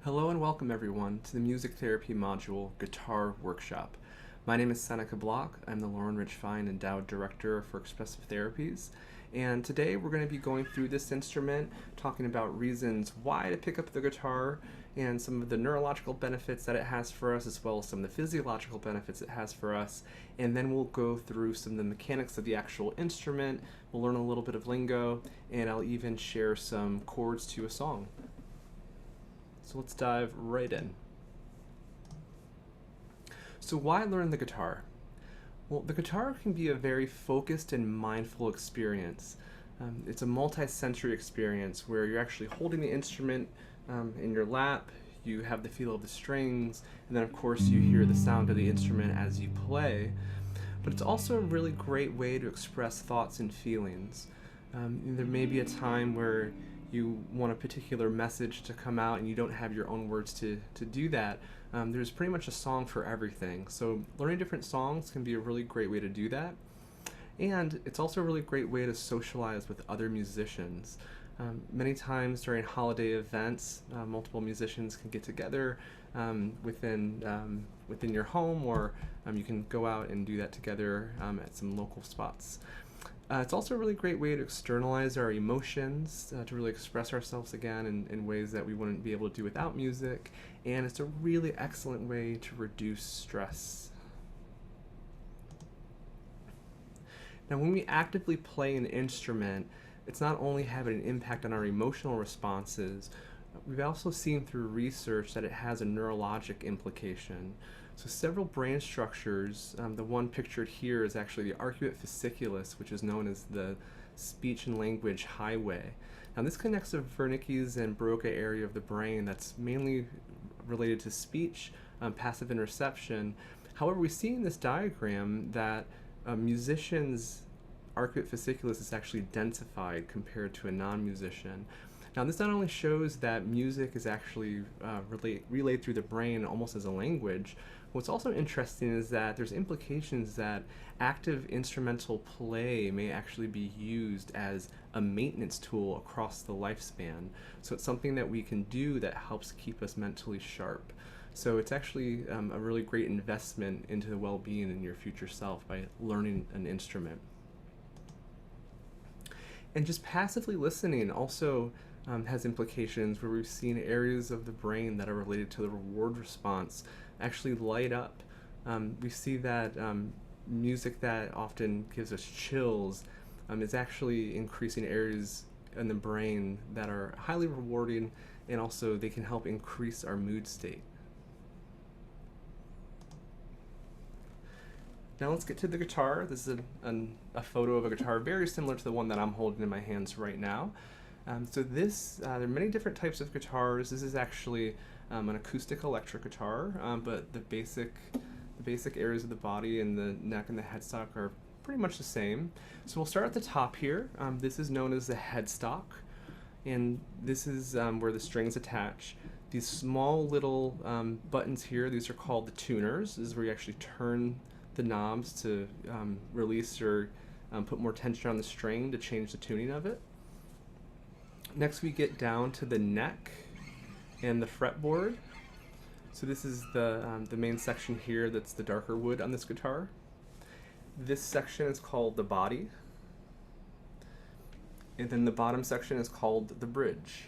Hello and welcome everyone to the music therapy module Guitar Workshop. My name is Seneca Block. I'm the Lauren Rich Fine Endowed Director for Expressive Therapies. And today we're going to be going through this instrument, talking about reasons why to pick up the guitar and some of the neurological benefits that it has for us, as well as some of the physiological benefits it has for us. And then we'll go through some of the mechanics of the actual instrument. We'll learn a little bit of lingo, and I'll even share some chords to a song. So let's dive right in. So why learn the guitar? Well, the guitar can be a very focused and mindful experience. It's a multi-sensory experience where you're actually holding the instrument in your lap, you have the feel of the strings, and then of course you hear the sound of the instrument as you play. But it's also a really great way to express thoughts and feelings. There may be a time where you want a particular message to come out and you don't have your own words to do that. There's pretty much a song for everything. So learning different songs can be a really great way to do that. And it's also a really great way to socialize with other musicians. Many times during holiday events, multiple musicians can get together within your home, or you can go out and do that together at some local spots. It's also a really great way to externalize our emotions, to really express ourselves again in ways that we wouldn't be able to do without music, and it's a really excellent way to reduce stress. Now, when we actively play an instrument, it's not only having an impact on our emotional responses, we've also seen through research that it has a neurologic implication. So several brain structures, the one pictured here is actually the arcuate fasciculus, which is known as the speech and language highway. Now this connects the Wernicke's and Broca area of the brain that's mainly related to speech, passive interception. However, we see in this diagram that a musician's arcuate fasciculus is actually densified compared to a non-musician. Now this not only shows that music is actually relayed through the brain almost as a language, what's also interesting is that there's implications that active instrumental play may actually be used as a maintenance tool across the lifespan. So it's something that we can do that helps keep us mentally sharp. So it's actually a really great investment into the well-being in your future self by learning an instrument. And just passively listening also has implications where we've seen areas of the brain that are related to the reward response actually light up. We see that music that often gives us chills is actually increasing areas in the brain that are highly rewarding, and also they can help increase our mood state. Now let's get to the guitar. This is a photo of a guitar very similar to the one that I'm holding in my hands right now. There are many different types of guitars. This is actually an acoustic electric guitar, but the basic areas of the body and the neck and the headstock are pretty much the same. So we'll start at the top here. This is known as the headstock, and this is where the strings attach. These small little buttons here, these are called the tuners. This is where you actually turn the knobs to release or put more tension on the string to change the tuning of it. Next we get down to the neck and the fretboard. So this is the main section here that's the darker wood on this guitar. This section is called the body. And then the bottom section is called the bridge.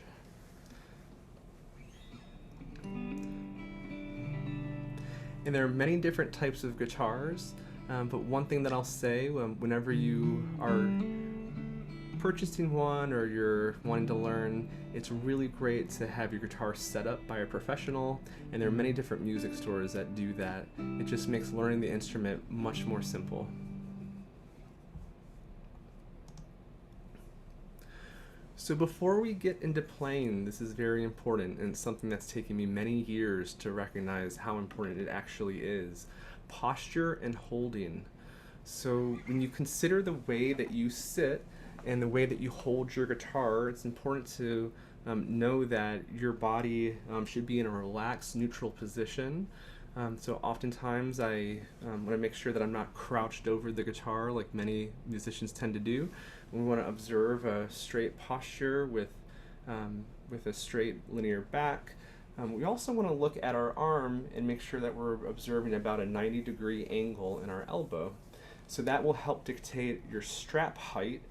And there are many different types of guitars, but one thing that I'll say whenever you are purchasing one or you're wanting to learn, it's really great to have your guitar set up by a professional, and there are many different music stores that do that. It just makes learning the instrument much more simple. So before we get into playing, this is very important, and it's something that's taken me many years to recognize how important it actually is. Posture and holding. So when you consider the way that you sit and the way that you hold your guitar, it's important to know that your body should be in a relaxed, neutral position. So oftentimes I want to make sure that I'm not crouched over the guitar like many musicians tend to do. We want to observe a straight posture with a straight linear back, We also want to look at our arm and make sure that we're observing about a 90-degree angle in our elbow. So that will help dictate your strap height,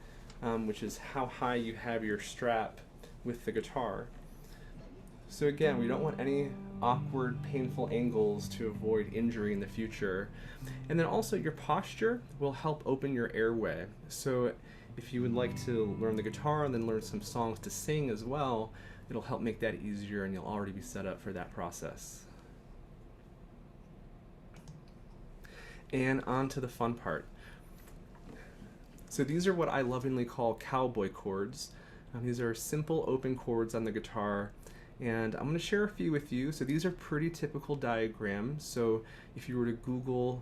which is how high you have your strap with the guitar. So again, we don't want any awkward, painful angles to avoid injury in the future. And then also your posture will help open your airway. So if you would like to learn the guitar and then learn some songs to sing as well, it'll help make that easier and you'll already be set up for that process. And on to the fun part. So these are what I lovingly call cowboy chords. These are simple open chords on the guitar, and I'm going to share a few with you. So these are pretty typical diagrams. So if you were to Google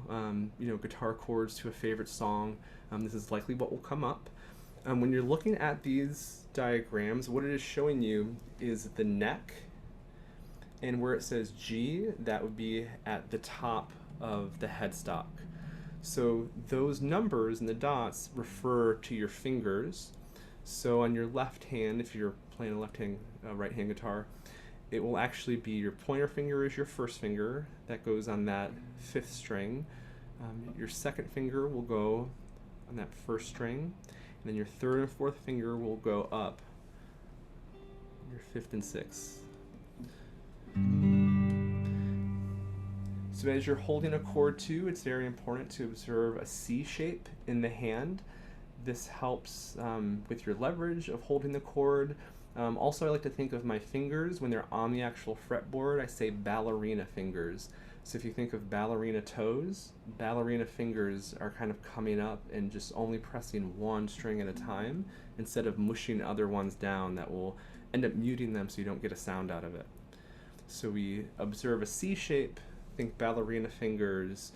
guitar chords to a favorite song, this is likely what will come up. When you're looking at these diagrams, what it is showing you is the neck, and where it says G, that would be at the top of the headstock. So those numbers and the dots refer to your fingers. So on your left hand, if you're playing a right-hand guitar, it will actually be your pointer finger is your first finger. That goes on that 5th string. Your second finger will go on that 1st string. And then your 3rd and 4th finger will go up your 5th and 6th. So as you're holding a chord too, it's very important to observe a C shape in the hand. This helps with your leverage of holding the chord. Also, I like to think of my fingers when they're on the actual fretboard. I say ballerina fingers. So if you think of ballerina toes, ballerina fingers are kind of coming up and just only pressing one string at a time instead of mushing other ones down that will end up muting them so you don't get a sound out of it. So we observe a C shape, think ballerina fingers,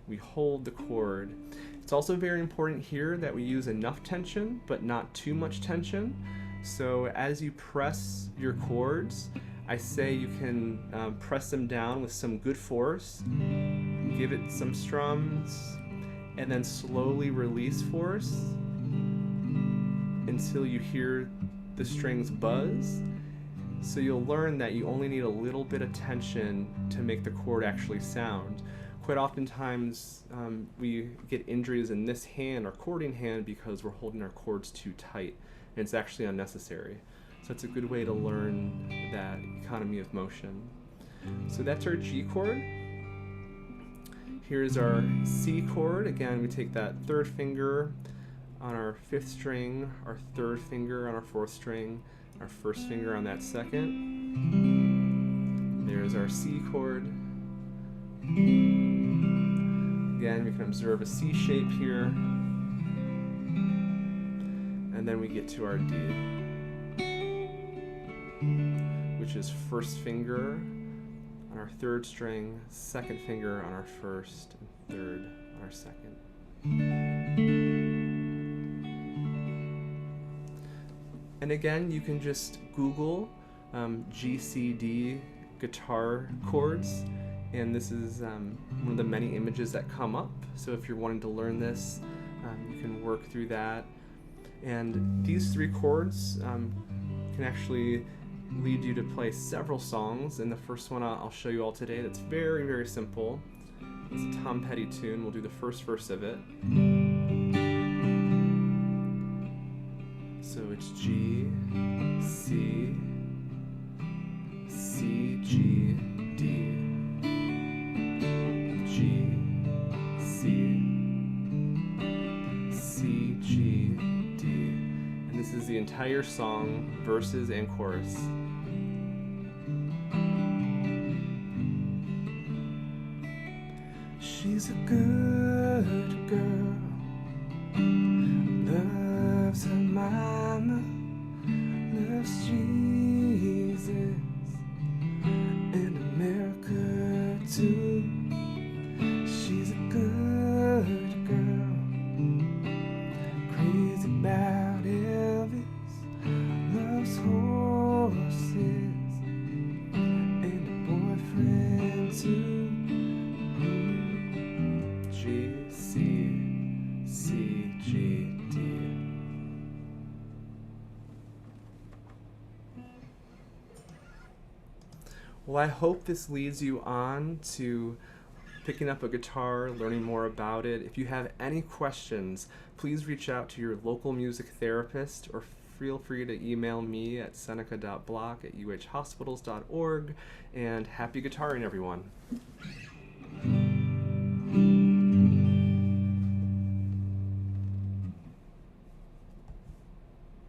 we hold the chord. It's also very important here that we use enough tension but not too much tension. So as you press your chords, I say you can press them down with some good force, give it some strums, and then slowly release force until you hear the strings buzz. So you'll learn that you only need a little bit of tension to make the chord actually sound. Quite oftentimes we get injuries in this hand, our chording hand, because we're holding our chords too tight, and it's actually unnecessary. So it's a good way to learn that economy of motion. So that's our G chord. Here's our C chord. Again, we take that 3rd finger on our 5th string, our 3rd finger on our 4th string, our 1st finger on that 2nd. There's our C chord. Again, we can observe a C shape here. And then we get to our D, which is 1st finger on our 3rd string, 2nd finger on our 1st, and 3rd on our 2nd. And again, you can just Google GCD guitar chords, and this is one of the many images that come up. So if you're wanting to learn this, you can work through that. And these 3 chords can actually lead you to play several songs. And the first one I'll show you all today that's very, very simple. It's a Tom Petty tune. We'll do the first verse of it. So it's G, C, C, G, D, G, C, C, G, D. And this is the entire song, verses and chorus. She's a good girl, loves her mama, loves Jesus, and America too. She's a good girl, crazy about Elvis, loves horses, and a boyfriend too. G, C, C, G, D. Well, I hope this leads you on to picking up a guitar, learning more about it. If you have any questions, please reach out to your local music therapist or feel free to email me at seneca.block@uhhospitals.org. And happy guitaring, everyone.